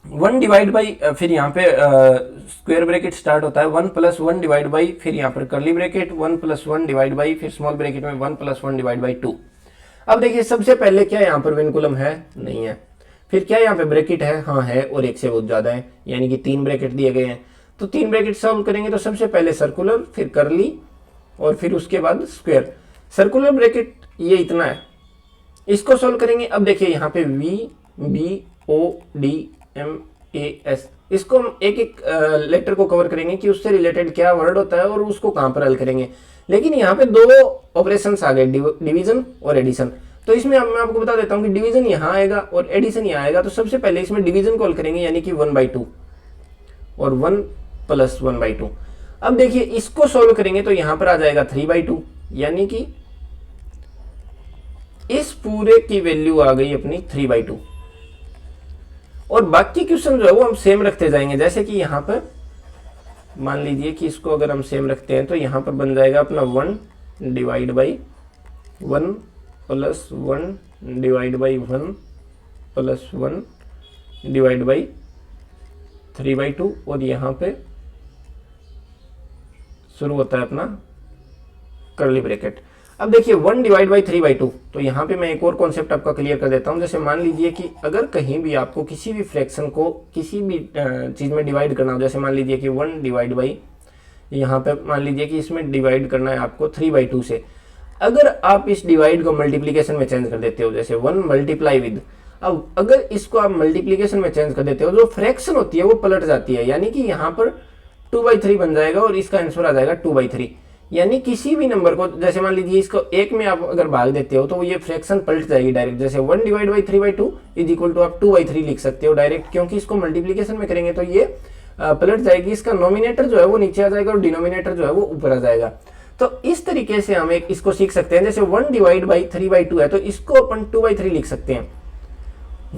1 divide by, फिर यहाँ पे स्क्वायर ब्रैकेट स्टार्ट होता है 1 प्लस 1 डिवाइड बाई, फिर यहाँ पर curly bracket 1 plus 1 divide by, फिर स्मॉल ब्रैकेट में 1 प्लस 1 डिवाइड बाई 2। अब देखिए सबसे पहले क्या यहाँ पर विनकुलम है, नहीं है। फिर क्या यहाँ पे ब्रैकेट है, हाँ है, और एक से बहुत ज्यादा है, यानी कि 3 ब्रैकेट दिए गए हैं। तो 3 ब्रैकेट सॉल्व करेंगे तो सबसे पहले सर्कुलर, फिर कर्ली, और फिर उसके बाद स्क्वायर। सर्कुलर ब्रैकेट ये इतना है, इसको सॉल्व करेंगे। अब देखिए यहाँ पे V B O D M A S, इसको हम एक एक लेटर को कवर करेंगे कि उससे रिलेटेड क्या वर्ड होता है और उसको कहाँ पर हल करेंगे। लेकिन यहाँ पे दो ऑपरेशंस आ गए, डिवीजन और एडिशन। तो इसमें मैं आपको बता देता हूँ कि डिवीजन यहाँ आएगा और एडिशन यहाँ आएगा। तो सबसे पहले इसमें डिवीजन को हल करेंगे, यानी कि 1/2 और 1 प्लस 1/2। अब देखिए इसको सोल्व करेंगे तो यहां पर आ जाएगा 3/2, यानी कि इस पूरे की वैल्यू आ गई अपनी 3/2। और बाकी क्वेश्चन जो है वो हम सेम रखते जाएंगे। जैसे कि यहां पर मान लीजिए कि इसको अगर हम सेम रखते हैं तो यहां पर बन जाएगा अपना 1 divide by 1 plus 1 divide by 1 plus 1 divide by 3/2, और यहां पे शुरू होता है अपना कर्ली ब्रैकेट। अब देखिए 1 डिवाइड बाई 3/2, तो यहाँ पे मैं एक और कॉन्सेप्ट आपका क्लियर कर देता हूँ। जैसे मान लीजिए कि अगर कहीं भी आपको किसी भी फ्रैक्शन को किसी भी चीज़ में डिवाइड करना हो, जैसे मान लीजिए कि 1 डिवाइड बाई, यहाँ पे मान लीजिए कि इसमें डिवाइड करना है आपको 3/2 से। अगर आप इस डिवाइड को मल्टीप्लीकेशन में चेंज कर देते हो, जैसे 1 मल्टीप्लाई विद, अब अगर इसको आप मल्टीप्लीकेशन में चेंज कर देते हो, जो फ्रैक्शन होती है वो पलट जाती है, यानी कि यहाँ पर 2/3 बन जाएगा और इसका आंसर आ जाएगा 2/3। यानी किसी भी नंबर को, जैसे मान लीजिए इसको एक में आप अगर भाग देते हो तो ये फ्रैक्शन पलट जाएगी डायरेक्ट। जैसे 1 divide by 3/2 is equal to आप 2/3 लिख सकते हो डायरेक्ट, क्योंकि इसको मल्टीप्लीकेशन में करेंगे तो ये पलट जाएगी। इसका नोमिनेटर जो है वो नीचे आ जाएगा और डिनोमिनेटर जो है वो ऊपर आ जाएगा। तो इस तरीके से हम एक इसको सीख सकते हैं। जैसे 1 डिवाइड बाई 3/2 है तो इसको अपन 2/3 लिख सकते हैं।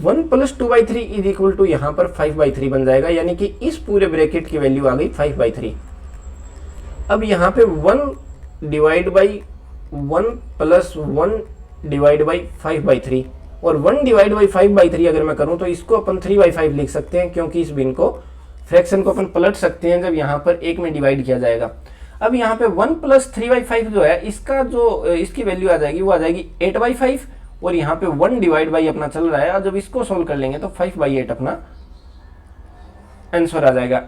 1 प्लस 2/3 इज इक्वल टू यहाँ पर 5/3 बन जाएगा, यानी कि इस पूरे ब्रैकेट की वैल्यू आ गई 5/3। अब यहाँ पे 1 divide by 1 plus 1 divide by 5/3, और 1 डिवाइड बाई 5/3 अगर मैं करूँ तो इसको अपन 3/5 लिख सकते हैं, क्योंकि इस भिन्न को फ्रैक्शन को अपन पलट सकते हैं जब यहाँ पर एक में डिवाइड किया जाएगा। अब यहाँ पे 1 प्लस 3/5 जो है इसका जो इसकी वैल्यू आ जाएगी वो आ जाएगी 8/5, और यहाँ पे 1 डिवाइड बाई अपना चल रहा है, और जब इसको सोल्व कर लेंगे तो 5/8 अपना आंसर आ जाएगा।